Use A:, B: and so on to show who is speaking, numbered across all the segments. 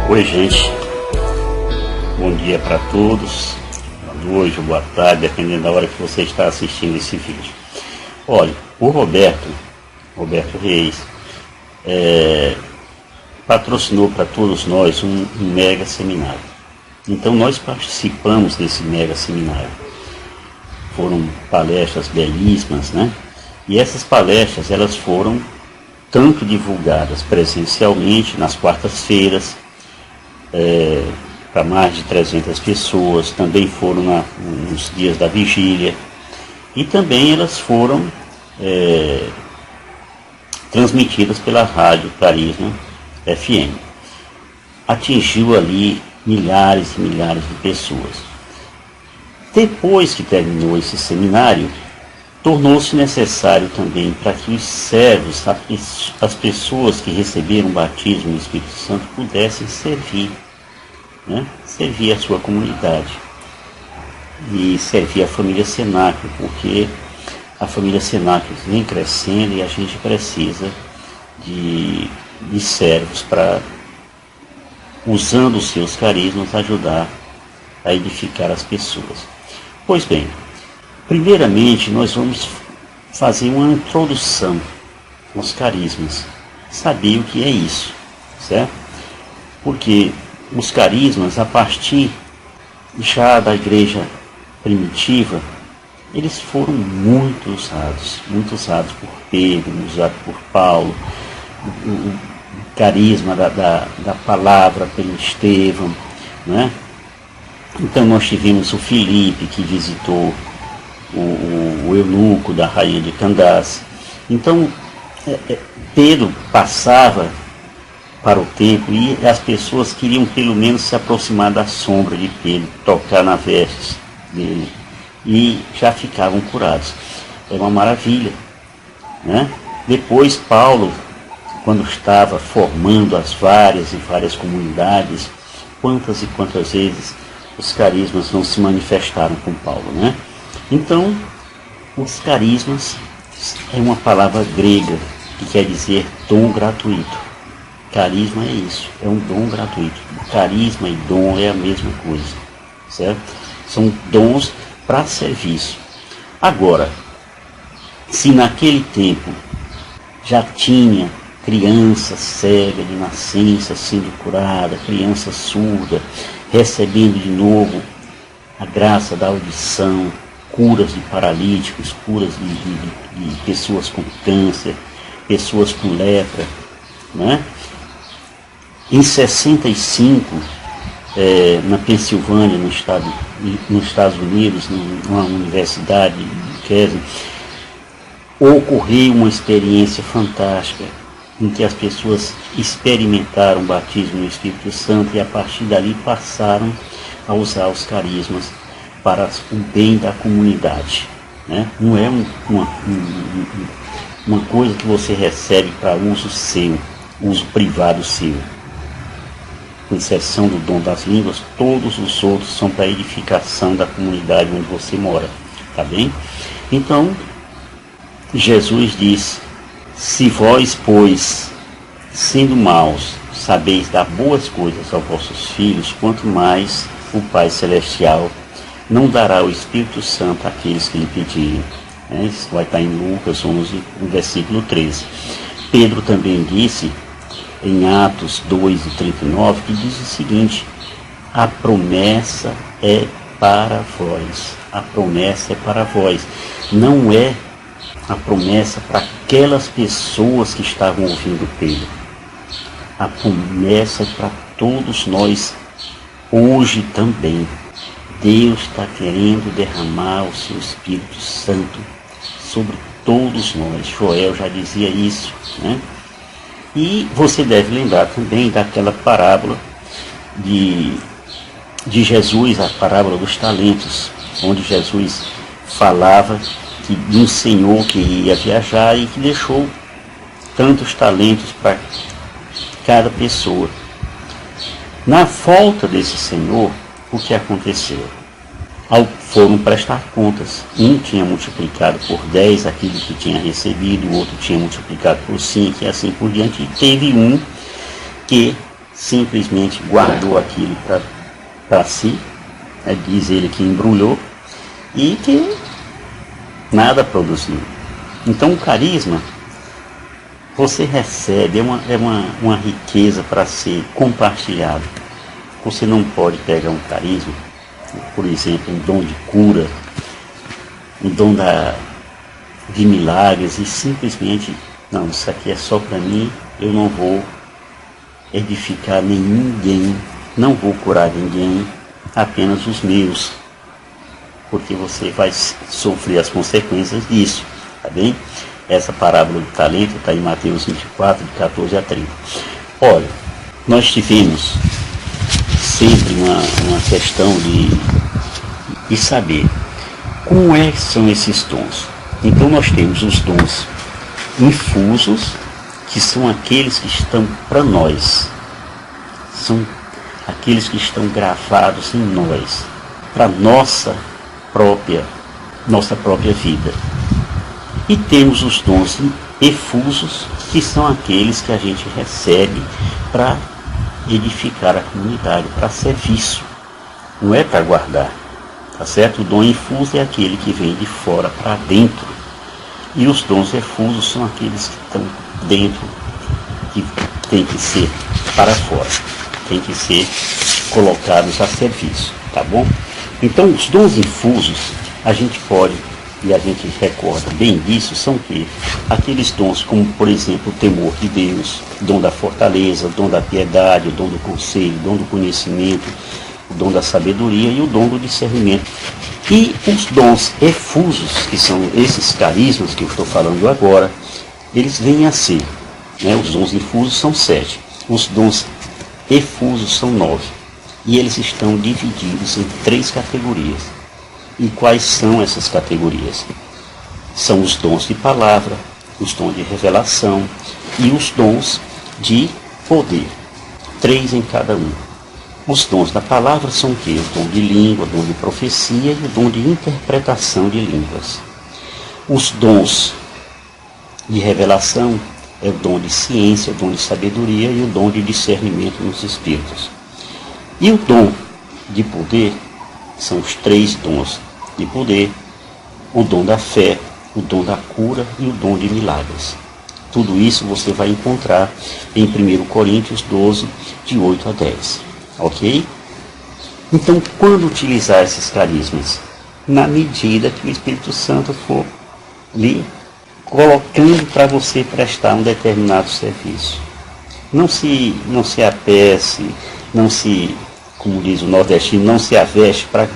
A: Oi, gente, bom dia para todos, boa noite, boa tarde, dependendo da hora que você está assistindo esse vídeo. Olha, o Roberto Reis patrocinou para todos nós um mega seminário. Então nós participamos desse mega seminário. Foram palestras belíssimas, né? E essas palestras, elas foram tanto divulgadas presencialmente nas quartas-feiras, para mais de 300 pessoas, também foram nos dias da vigília, e também elas foram transmitidas pela rádio Carisma FM. Atingiu ali milhares e milhares de pessoas. Depois que terminou esse seminário, tornou-se necessário também para que os servos, as pessoas que receberam o batismo no Espírito Santo, pudessem servir, né? Servir a sua comunidade e servir a família Senacle, porque a família Senacle vem crescendo e a gente precisa de servos para, usando os seus carismas, ajudar a edificar as pessoas. Pois bem, primeiramente, nós vamos fazer uma introdução aos carismas, saber o que é isso, certo? Porque os carismas, a partir já da igreja primitiva, eles foram muito usados por Pedro, usados por Paulo, o carisma da palavra pelo Estevão, né? Então nós tivemos o Filipe, que visitou o eunuco da rainha de Candace. Então Pedro passava para o templo e as pessoas queriam pelo menos se aproximar da sombra de Pedro, tocar na veste dele, e já ficavam curados. É uma maravilha, né? Depois Paulo, quando estava formando as várias e várias comunidades, quantas e quantas vezes os carismas não se manifestaram com Paulo, né? Então, os carismas é uma palavra grega que quer dizer dom gratuito. Carisma é isso, é um dom gratuito. Carisma e dom é a mesma coisa, certo? São dons para serviço. Agora, se naquele tempo já tinha criança cega de nascença sendo curada, criança surda recebendo de novo a graça da audição, curas de paralíticos, curas de pessoas com câncer, pessoas com lepra, né? Em 65, na Pensilvânia, nos Estados Unidos, numa universidade de Keswick, ocorreu uma experiência fantástica, em que as pessoas experimentaram o batismo no Espírito Santo e a partir dali passaram a usar os carismas para o bem da comunidade, né? Não é uma coisa que você recebe para uso seu, uso privado seu. Com exceção do dom das línguas, todos os outros são para edificação da comunidade onde você mora, tá bem? Então, Jesus disse: se vós, pois, sendo maus, sabeis dar boas coisas aos vossos filhos, quanto mais o Pai Celestial não dará o Espírito Santo àqueles que lhe pedirem. Isso vai estar em Lucas 11, no versículo 13. Pedro também disse, em Atos 2:39, que diz o seguinte: a promessa é para vós. A promessa é para vós. Não é a promessa para aquelas pessoas que estavam ouvindo Pedro. A promessa é para todos nós hoje também. Deus está querendo derramar o seu Espírito Santo sobre todos nós. Joel já dizia isso, né? E você deve lembrar também daquela parábola de Jesus, a parábola dos talentos, onde Jesus falava de um senhor que ia viajar e que deixou tantos talentos para cada pessoa. Na volta desse senhor, o que aconteceu? Foram prestar contas. Um tinha multiplicado por 10 aquilo que tinha recebido, o outro tinha multiplicado por 5 e assim por diante. E teve um que simplesmente guardou aquilo para si, diz ele que embrulhou e que nada produziu. Então o carisma você recebe, é uma riqueza para ser compartilhado. Você não pode pegar um carisma, por exemplo, um dom de cura, um dom de milagres e simplesmente, não, isso aqui é só para mim, eu não vou edificar ninguém, não vou curar ninguém, apenas os meus, porque você vai sofrer as consequências disso, tá bem? Essa parábola do talento está em Mateus 24, de 14 a 30. Olha, nós tivemos sempre uma questão de saber como são esses dons. Então nós temos os dons infusos, que são aqueles que estão para nós, são aqueles que estão gravados em nós, para nossa própria vida. E temos os dons efusos, que são aqueles que a gente recebe para edificar a comunidade, para serviço, não é para guardar, tá certo? O dom infuso é aquele que vem de fora para dentro, e os dons efusos são aqueles que estão dentro, que tem que ser para fora, tem que ser colocados a serviço, tá bom? Então os dons infusos, a gente pode, e a gente recorda bem disso, são que aqueles dons como, por exemplo, o temor de Deus, o dom da fortaleza, o dom da piedade, o dom do conselho, o dom do conhecimento, o dom da sabedoria e o dom do discernimento. E os dons efusos, que são esses carismas que eu estou falando agora, eles vêm a ser, né? Os dons infusos são 7, os dons efusos são 9, e eles estão divididos em 3 categorias. E quais são essas categorias? São os dons de palavra, os dons de revelação e os dons de poder. 3 em cada um. Os dons da palavra são o quê? O dom de língua, o dom de profecia e o dom de interpretação de línguas. Os dons de revelação é o dom de ciência, o dom de sabedoria e o dom de discernimento nos espíritos. E o dom de poder são os 3 dons de poder, o dom da fé, o dom da cura e o dom de milagres. Tudo isso você vai encontrar em 1 Coríntios 12, de 8 a 10. Ok? Então, quando utilizar esses carismas? Na medida que o Espírito Santo for lhe colocando para você prestar um determinado serviço. Não se apesse, como diz o nordestino, não se aveste para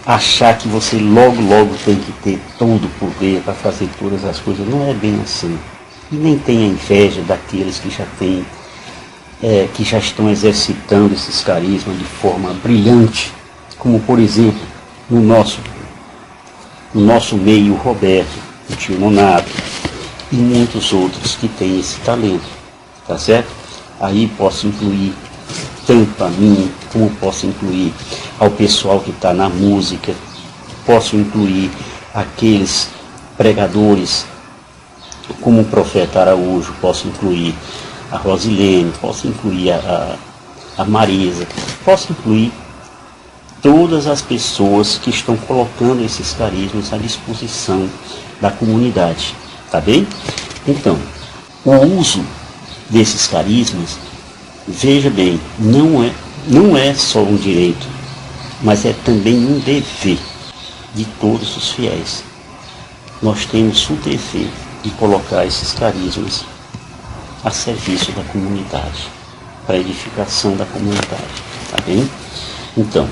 A: achar que você logo tem que ter todo o poder para fazer todas as coisas. Não é bem assim. E nem tenha inveja daqueles que já têm, que já estão exercitando esses carismas de forma brilhante, como por exemplo no nosso meio o Roberto, o tio Nonato e muitos outros que têm esse talento, tá certo? Aí posso incluir tanto a mim, como posso incluir ao pessoal que está na música, posso incluir aqueles pregadores, como o profeta Araújo, posso incluir a Rosilene, posso incluir a Marisa, posso incluir todas as pessoas que estão colocando esses carismas à disposição da comunidade, tá bem? Então, o uso desses carismas, veja bem, não é só um direito, mas é também um dever de todos os fiéis. Nós temos o dever de colocar esses carismas a serviço da comunidade, para a edificação da comunidade, tá bem? Então,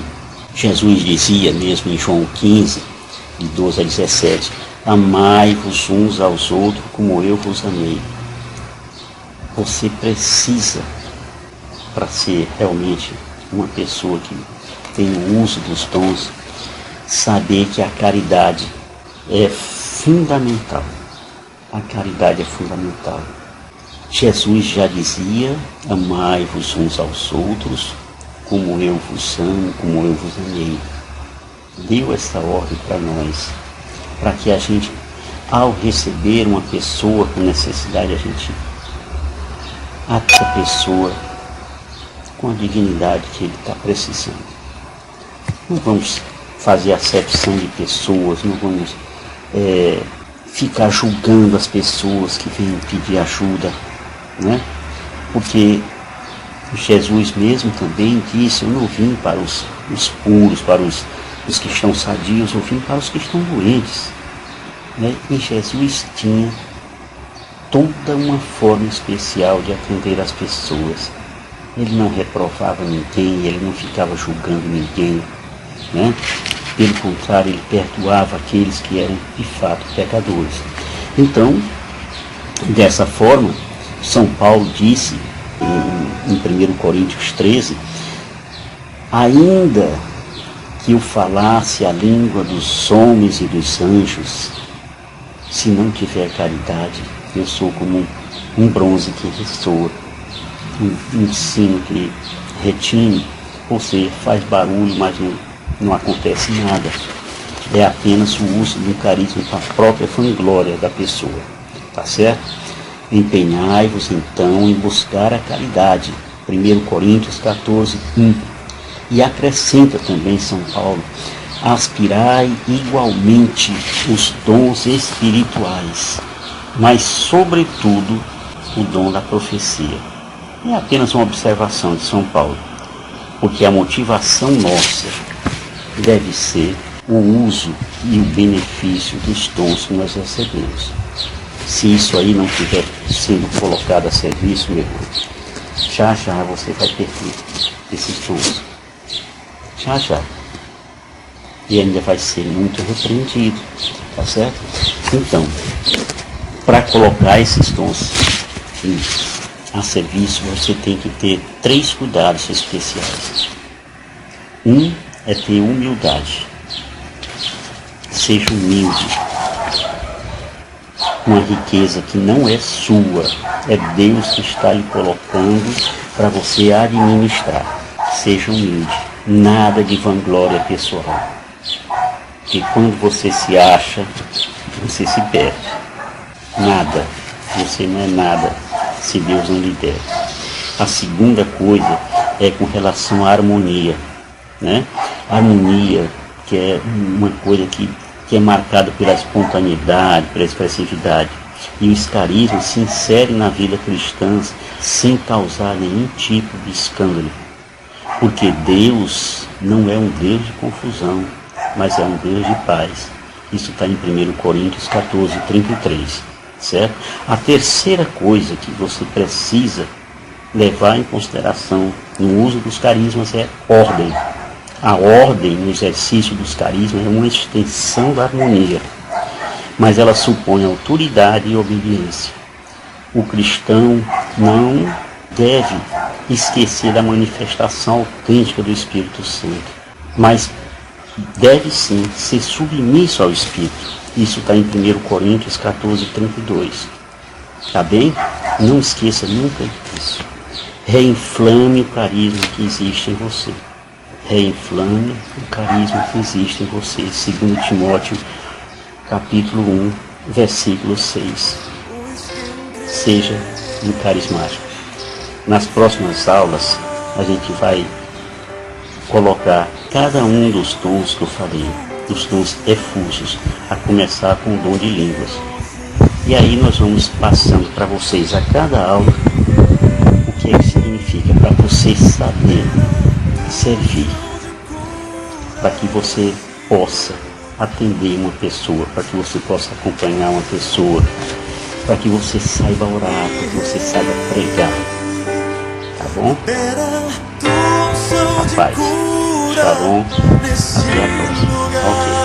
A: Jesus dizia mesmo em João 15, de 12 a 17, amai-vos uns aos outros como eu vos amei. Você precisa, para ser realmente uma pessoa que tem o uso dos dons, saber que a caridade é fundamental. A caridade é fundamental. Jesus já dizia, amai-vos uns aos outros, como eu vos amo, como eu vos amei. Deu essa ordem para nós, para que a gente, ao receber uma pessoa com necessidade, essa pessoa com a dignidade que ele está precisando. Não vamos fazer acepção de pessoas, não vamos ficar julgando as pessoas que vêm pedir ajuda, né? Porque Jesus mesmo também disse: eu não vim para os puros, para os que estão sadios, eu vim para os que estão doentes, né? E Jesus tinha toda uma forma especial de atender as pessoas. Ele não reprovava ninguém, ele não ficava julgando ninguém, né? Pelo contrário, ele perdoava aqueles que eram de fato pecadores. Então, dessa forma, São Paulo disse em 1 Coríntios 13: ainda que eu falasse a língua dos homens e dos anjos, se não tiver caridade, eu sou como um bronze que ressoa, um sino que retine, ou seja, faz barulho, mas não acontece nada. É apenas o uso do carisma para a própria vanglória da pessoa, tá certo? Empenhai-vos então em buscar a caridade, 1 Coríntios 14, 1. E acrescenta também São Paulo: aspirai igualmente os dons espirituais, mas sobretudo o dom da profecia. É apenas uma observação de São Paulo, porque a motivação nossa deve ser o uso e o benefício dos dons que nós recebemos. Se isso aí não estiver sendo colocado a serviço, meu irmão, já você vai perder esses dons. Já. E ainda vai ser muito repreendido, tá certo? Então, para colocar esses dons a serviço, você tem que ter 3 cuidados especiais. Um é ter humildade. Seja humilde. Uma riqueza que não é sua, é Deus que está lhe colocando para você administrar. Seja humilde. Nada de vanglória pessoal. Porque quando você se acha, você se perde. Nada. Você não é nada se Deus não lhe der. A segunda coisa é com relação à harmonia, né? A harmonia, que é uma coisa que é marcada pela espontaneidade, pela expressividade. E o escarismo se insere na vida cristã sem causar nenhum tipo de escândalo. Porque Deus não é um Deus de confusão, mas é um Deus de paz. Isso está em 1 Coríntios 14, 33. Certo? A terceira coisa que você precisa levar em consideração no uso dos carismas é ordem. A ordem no exercício dos carismas é uma extensão da harmonia, mas ela supõe autoridade e obediência. O cristão não deve esquecer da manifestação autêntica do Espírito Santo, mas deve sim ser submisso ao Espírito. Isso está em 1 Coríntios 14, 32. Tá bem? Não esqueça nunca disso. Reinflame o carisma que existe em você. Reinflame o carisma que existe em você. 2 Timóteo, capítulo 1, versículo 6. Seja um carismático. Nas próximas aulas, a gente vai colocar cada um dos dons que eu falei, dos dons efúsios, a começar com o dom de línguas. E aí nós vamos passando para vocês a cada aula o que é que significa, para você saber servir, para que você possa atender uma pessoa, para que você possa acompanhar uma pessoa, para que você saiba orar, para que você saiba pregar. Tá bom? Rapaz, shalom, até a próxima. Ok.